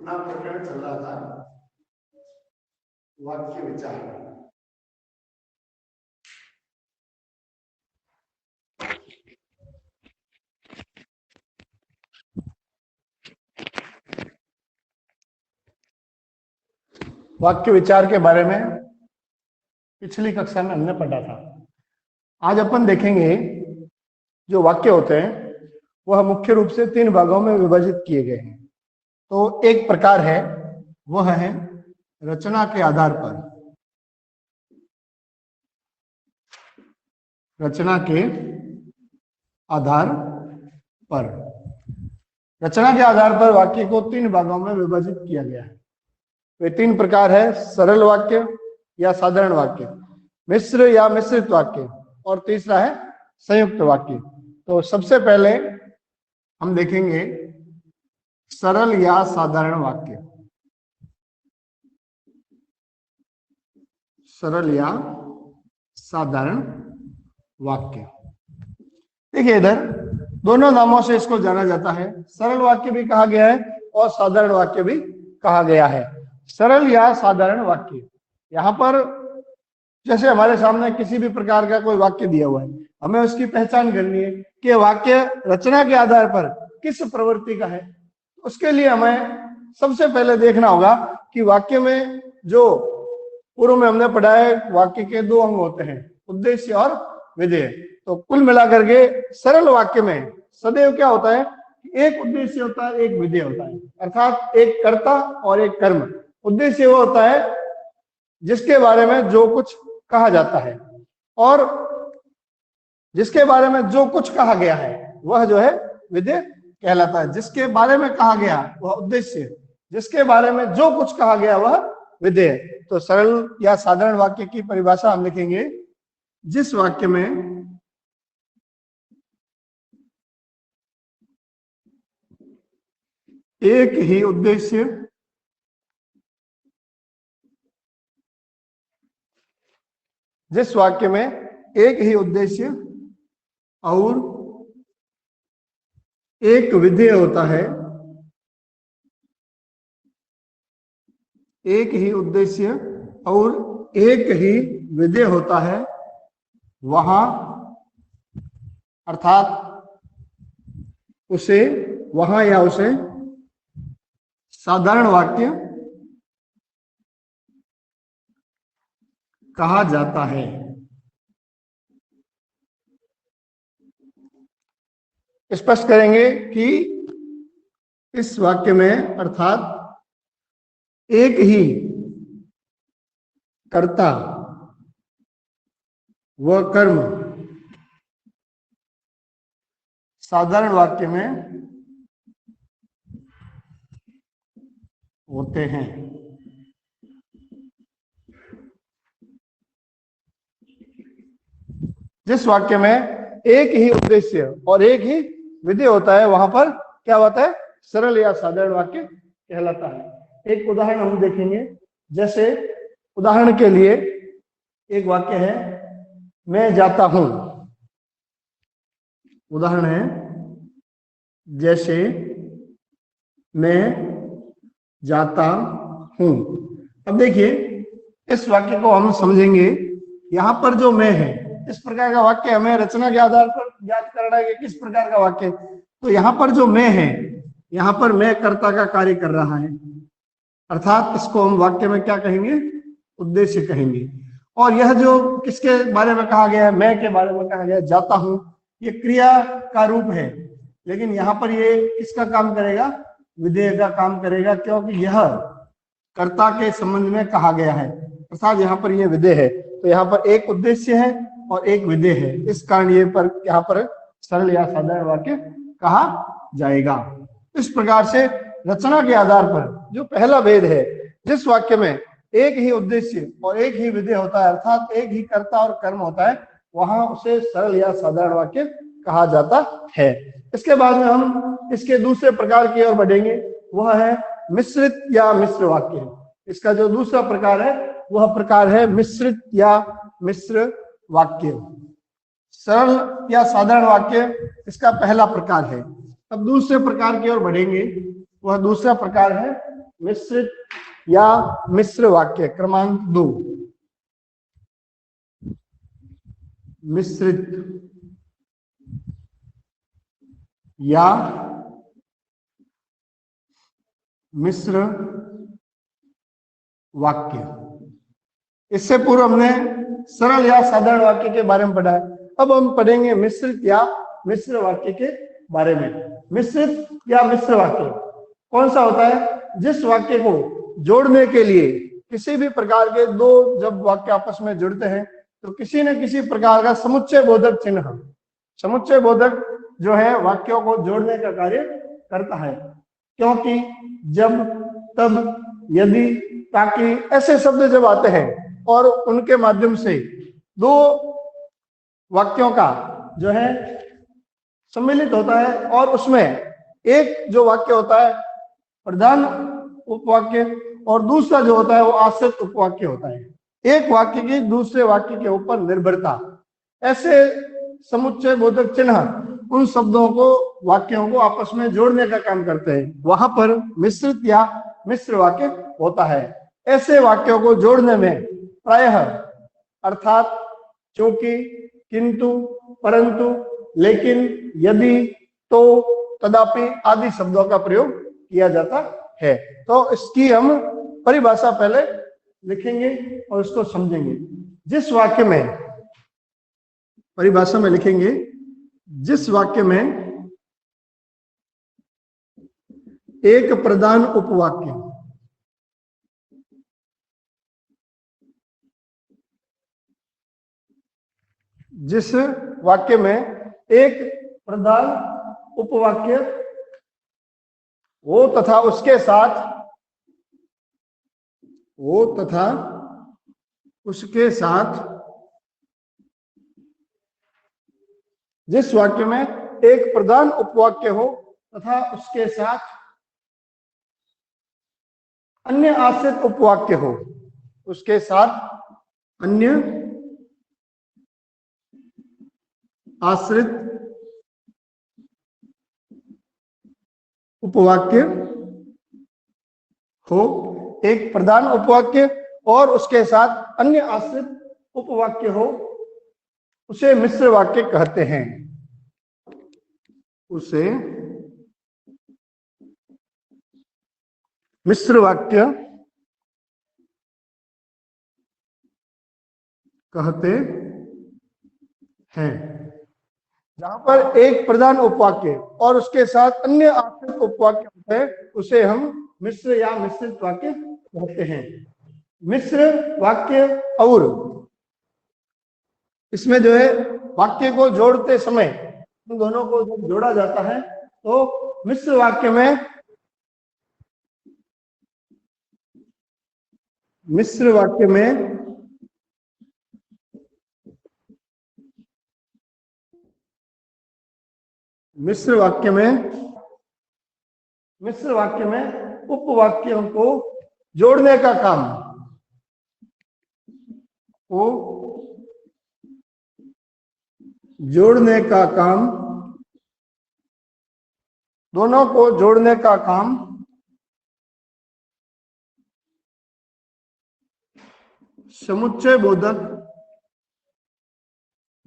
अपना प्रकरण चल रहा था वाक्य विचार। वाक्य विचार के बारे में पिछली कक्षा में हमने पढ़ा था। आज अपन देखेंगे जो वाक्य होते हैं वह मुख्य रूप से 3 भागों में विभाजित किए गए हैं। तो एक प्रकार है वह है रचना के आधार पर। रचना के आधार पर, रचना के आधार पर वाक्य को 3 भागों में विभाजित किया गया है। वे 3 प्रकार है, सरल वाक्य या साधारण वाक्य, मिश्र या मिश्रित वाक्य, और तीसरा है संयुक्त वाक्य। तो सबसे पहले हम देखेंगे सरल या साधारण वाक्य। सरल या साधारण वाक्य, देखिए इधर दोनों नामों से इसको जाना जाता है। सरल वाक्य भी कहा गया है और साधारण वाक्य भी कहा गया है। सरल या साधारण वाक्य, यहाँ पर जैसे हमारे सामने किसी भी प्रकार का कोई वाक्य दिया हुआ है, हमें उसकी पहचान करनी है कि वाक्य रचना के आधार पर किस प्रवृत्ति का है। उसके लिए हमें सबसे पहले देखना होगा कि वाक्य में जो पूर्व में हमने पढ़ा है, वाक्य के 2 अंग होते हैं, उद्देश्य और विधेय। तो कुल मिलाकर के सरल वाक्य में सदैव क्या होता है, एक उद्देश्य होता है, एक विधेय होता है, अर्थात एक कर्ता और एक कर्म। उद्देश्य वो होता है जिसके बारे में जो कुछ कहा जाता है, और जिसके बारे में जो कुछ कहा गया है वह जो है विधेय कहलाता है। जिसके बारे में कहा गया वह उद्देश्य, जिसके बारे में जो कुछ कहा गया वह विधेय। तो सरल या साधारण वाक्य की परिभाषा हम लिखेंगे, जिस वाक्य में एक ही उद्देश्य जिस वाक्य में एक ही उद्देश्य और एक विधेय होता है, एक ही उद्देश्य और एक ही विधेय होता है, वहां अर्थात उसे वहां या उसे साधारण वाक्य कहा जाता है। स्पष्ट करेंगे कि इस वाक्य में अर्थात एक ही कर्ता व कर्म साधारण वाक्य में होते हैं। जिस वाक्य में एक ही उद्देश्य और एक ही विधेय होता है वहां पर क्या होता है, सरल या साधारण वाक्य कहलाता है। एक उदाहरण हम देखेंगे। जैसे उदाहरण के लिए एक वाक्य है, मैं जाता हूं। उदाहरण है जैसे मैं जाता हूं। अब देखिए इस वाक्य को हम समझेंगे। यहां पर जो मैं है, इस प्रकार का वाक्य हमें रचना के आधार पर ज्ञात करना है कि किस प्रकार का वाक्य। तो यहाँ पर जो मैं है, यहाँ पर मैं कर्ता का कार्य कर रहा है, अर्थात इसको हम वाक्य में क्या कहेंगे, उद्देश्य कहेंगे। और यह जो किसके बारे में कहा गया है, मैं के बारे में कहा गया है, जाता हूं, ये क्रिया का रूप है, लेकिन यहाँ पर ये किसका काम करेगा, विधेय का काम करेगा, क्योंकि यह कर्ता के संबंध में कहा गया है, अर्थात यहाँ पर यह विधेय है। तो यहाँ पर एक उद्देश्य है और एक विधेय है, इस कारण ये पर यहाँ पर सरल या साधारण वाक्य कहा जाएगा। इस प्रकार से रचना के आधार पर जो पहला भेद है, जिस वाक्य में एक ही उद्देश्य और एक ही विधेय होता है, अर्थात एक ही कर्ता और कर्म होता है, वहां उसे सरल या साधारण वाक्य कहा जाता है। इसके बाद में हम इसके दूसरे प्रकार की ओर बढ़ेंगे, वह है मिश्रित या मिश्र वाक्य। इसका जो दूसरा प्रकार है वह प्रकार है मिश्रित या मिश्र वाक्य। सरल या साधारण वाक्य इसका पहला प्रकार है। अब दूसरे प्रकार की ओर बढ़ेंगे, वह दूसरा प्रकार है मिश्रित या मिश्र वाक्य क्रमांक 2, मिश्रित या मिश्र वाक्य। इससे पूर्व हमने सरल या साधारण वाक्य के बारे में पढ़ा है। अब हम पढ़ेंगे मिश्रित या मिश्र वाक्य के बारे में। मिश्रित या मिश्र वाक्य कौन सा होता है? जिस वाक्य को जोड़ने के लिए किसी भी प्रकार के दो जब वाक्य आपस में जुड़ते हैं तो किसी न किसी प्रकार का समुच्चय बोधक चिन्ह, समुच्चय बोधक जो है वाक्यों को जोड़ने का कार्य करता है। क्योंकि जब, तब, यदि, ताकि ऐसे शब्द जब आते हैं और उनके माध्यम से दो वाक्यों का जो है सम्मिलित होता है और उसमें एक जो वाक्य होता है प्रधान उपवाक्य और दूसरा जो होता है वो आश्रित उपवाक्य होता है। एक वाक्य की दूसरे वाक्य के ऊपर निर्भरता, ऐसे समुच्चय बोधक चिन्ह उन शब्दों को, वाक्यों को आपस में जोड़ने का काम करते हैं। वहां पर मिश्रित या मिश्र वाक्य होता है। ऐसे वाक्यों को जोड़ने में प्रायः अर्थात, क्योंकि, किंतु, परंतु, लेकिन, यदि, तो, तदापि आदि शब्दों का प्रयोग किया जाता है। तो इसकी हम परिभाषा पहले लिखेंगे और उसको समझेंगे। जिस वाक्य में, परिभाषा में लिखेंगे, जिस वाक्य में एक प्रधान उपवाक्य, जिस वाक्य में एक प्रधान उपवाक्य वो तथा उसके साथ, वो तथा उसके साथ, जिस वाक्य में एक प्रधान उपवाक्य हो तथा उसके साथ अन्य आश्रित उपवाक्य हो, उसके साथ अन्य आश्रित उपवाक्य हो, एक प्रधान उपवाक्य और उसके साथ अन्य आश्रित उपवाक्य हो, उसे मिश्र वाक्य कहते हैं। उसे मिश्र वाक्य कहते हैं। जहां पर एक प्रधान उपवाक्य और उसके साथ अन्य आश्रित उपवाक्य होते हैं उसे हम मिश्र या मिश्रित वाक्य कहते हैं। मिश्र वाक्य और इसमें जो है वाक्य को जोड़ते समय इन दोनों को जब जोड़ा जाता है तो मिश्र वाक्य में, मिश्र वाक्य में मिश्र वाक्य में उपवाक्यों को जोड़ने का काम, को जोड़ने का काम, दोनों को जोड़ने का काम समुच्चय बोधक,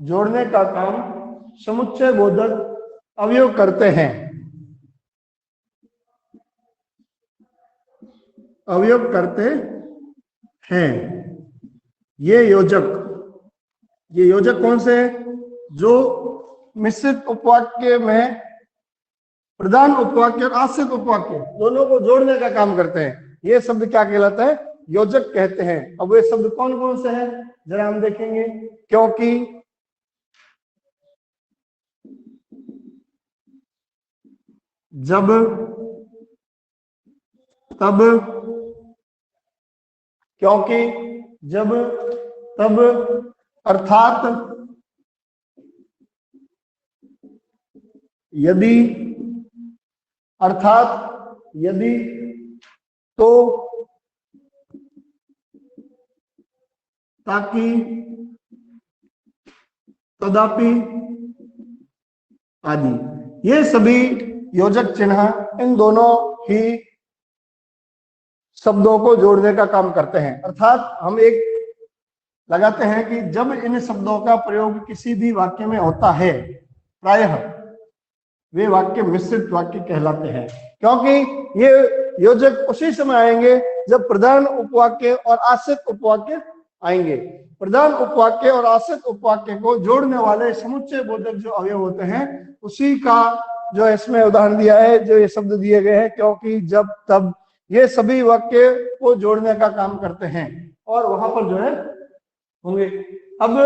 जोड़ने का काम समुच्चय बोधक अवयव करते हैं। अवयव करते हैं। ये योजक कौन से हैं? जो मिश्रित उपवाक्य में प्रधान उपवाक्य और आश्रित उपवाक्य दोनों को जोड़ने का काम करते हैं। ये शब्द क्या कहलाता है? योजक कहते हैं। अब वे शब्द कौन कौन से हैं जरा हम देखेंगे। क्योंकि, जब, तब, क्योंकि, जब, तब, अर्थात, यदि, अर्थात, यदि, तो, ताकि, तदापि आदि। ये सभी योजक चिन्ह इन दोनों ही शब्दों को जोड़ने का काम करते हैं। अर्थात हम एक लगाते हैं कि जब इन शब्दों का प्रयोग किसी भी वाक्य में होता है, प्रायः वे वाक्य मिश्रित वाक्य कहलाते हैं, क्योंकि ये योजक उसी समय आएंगे जब प्रधान उपवाक्य और आश्रित उपवाक्य आएंगे। प्रधान उपवाक्य और आश्रित उपवाक्य को जोड़ने वाले समुच्चय बोधक जो अवयव होते हैं, उसी का जो इसमें उदाहरण दिया है, जो ये शब्द दिए गए हैं, क्योंकि जब तब ये सभी वाक्य को जोड़ने का काम करते हैं और वहां पर जो है होंगे। अब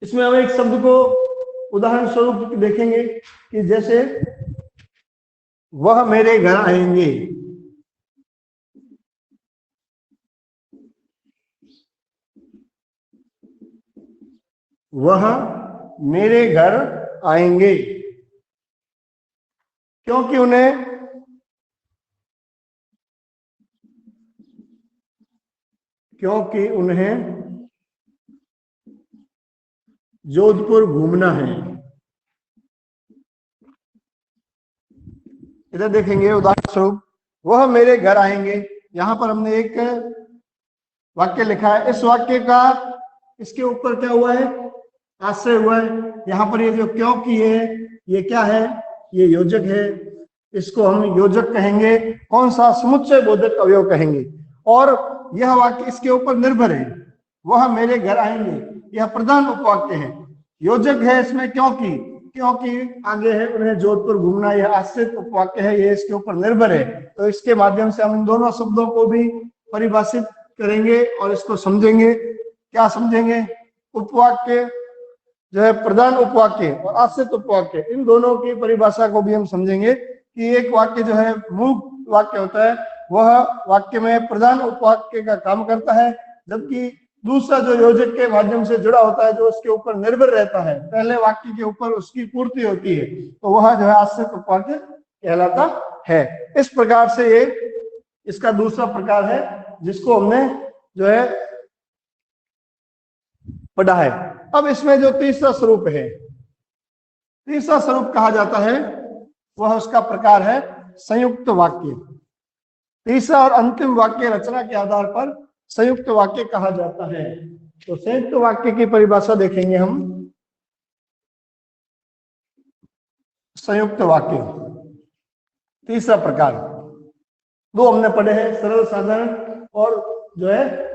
इसमें हम एक शब्द को उदाहरण स्वरूप देखेंगे कि जैसे वह मेरे घर आएंगे। वह मेरे घर आएंगे, क्योंकि उन्हें जोधपुर घूमना है। इधर देखेंगे उदाहरण स्वरूप, वह मेरे घर आएंगे। यहां पर हमने एक वाक्य लिखा है। इस वाक्य का इसके ऊपर क्या हुआ है? आश्रय हुआ है। यहाँ पर ये जो क्योंकि है, ये क्या है? ये योजक है। इसको हम योजक कहेंगे। कौन सा? समुच्चय बोधक अवयव कहेंगे। और यह वाक्य इसके ऊपर निर्भर है। वह मेरे घर आएंगे, यह प्रधान उपवाक्य है। योजक है इसमें क्योंकि आगे है उन्हें जोधपुर घूमना, यह आश्रित उपवाक्य है, ये इसके ऊपर निर्भर है। तो इसके माध्यम से हम इन दोनों शब्दों को भी परिभाषित करेंगे और इसको समझेंगे। क्या समझेंगे? उपवाक्य जो है, प्रधान उपवाक्य और आश्रित उपवाक्य, इन दोनों की परिभाषा को भी हम समझेंगे कि एक वाक्य जो है मूल वाक्य होता है, वह वाक्य में प्रधान उपवाक्य का काम करता है, जबकि दूसरा जो योजक के माध्यम से जुड़ा होता है, जो उसके ऊपर निर्भर रहता है, पहले वाक्य के ऊपर उसकी पूर्ति होती है, तो वह जो है आश्रित उपवाक्य कहलाता है। इस प्रकार से ये इसका दूसरा प्रकार है जिसको हमने जो है पढ़ा है। अब इसमें जो तीसरा स्वरूप है, तीसरा स्वरूप कहा जाता है, वह उसका प्रकार है संयुक्त वाक्य। तीसरा और अंतिम वाक्य रचना के आधार पर संयुक्त वाक्य कहा जाता है। तो संयुक्त वाक्य की परिभाषा देखेंगे हम। संयुक्त वाक्य तीसरा प्रकार, दो हमने पढ़े हैं, सरल साधारण और जो है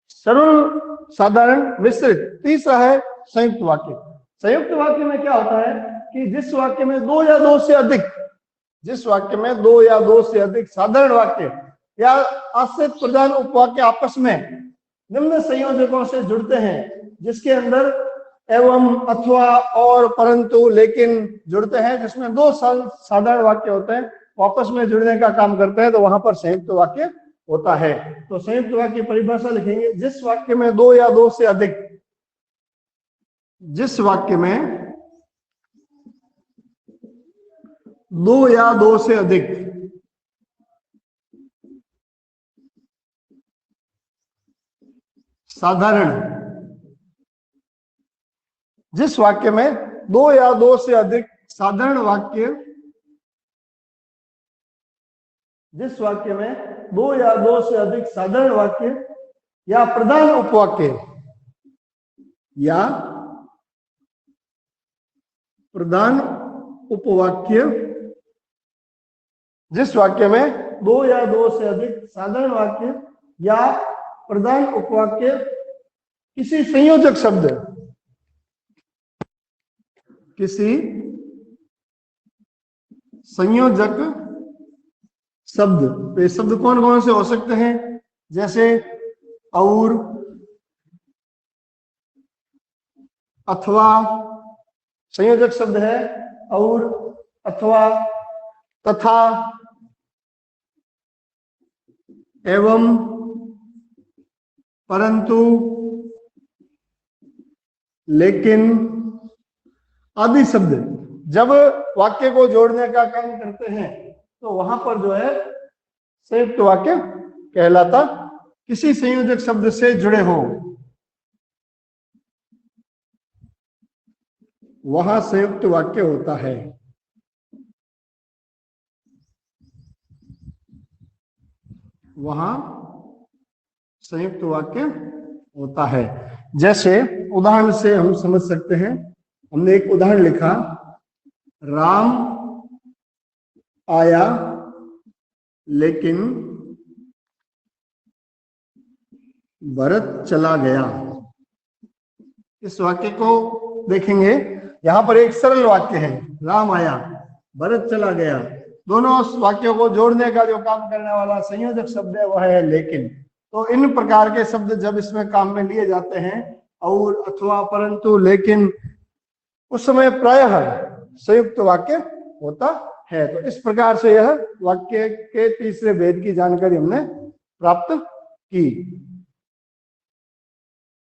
सरल साधारण मिश्रित। तीसरा है संयुक्त वाक्य। संयुक्त वाक्य में क्या होता है कि जिस वाक्य में दो या दो से अधिक साधारण वाक्य या आश्रित प्रधान उपवाक्य आपस में निम्न संयोजकों से जुड़ते हैं, जिसके अंदर एवं, अथवा, और, परंतु, लेकिन जुड़ते हैं, जिसमें दो साधारण वाक्य होते हैं, आपस में जुड़ने का काम करते हैं, तो वहां पर संयुक्त वाक्य होता है। तो संयुक्त वाक्य परिभाषा लिखेंगे, जिस वाक्य में दो या दो से अधिक, जिस वाक्य में दो या दो से अधिक साधारण, जिस वाक्य में दो या दो से अधिक साधारण वाक्य, जिस वाक्य में दो या दो से अधिक साधारण वाक्य या प्रधान उपवाक्य या प्रधान उपवाक्य, जिस वाक्य में दो या दो से अधिक साधारण वाक्य या प्रधान उपवाक्य किसी संयोजक शब्द, किसी संयोजक शब्द, तो ये शब्द कौन कौन से हो सकते हैं? जैसे और, अथवा, संयोजक शब्द है और, अथवा, तथा, एवं, परंतु, लेकिन आदि शब्द जब वाक्य को जोड़ने का काम करते हैं, तो वहां पर जो है संयुक्त वाक्य कहलाता, किसी संयोजक शब्द से जुड़े हो वहां संयुक्त वाक्य होता है। वहां संयुक्त वाक्य होता है। जैसे उदाहरण से हम समझ सकते हैं, हमने एक उदाहरण लिखा, राम आया लेकिन भरत चला गया। इस वाक्य को देखेंगे, यहां पर एक सरल वाक्य है, राम आया भरत चला गया। दोनों वाक्यों को जोड़ने का जो काम करने वाला संयोजक शब्द है वह है लेकिन। तो इन प्रकार के शब्द जब इसमें काम में लिए जाते हैं, और, अथवा, परंतु, लेकिन, उस समय प्रायः संयुक्त वाक्य होता है। तो इस प्रकार से यह वाक्य के तीसरे भेद की जानकारी हमने प्राप्त की।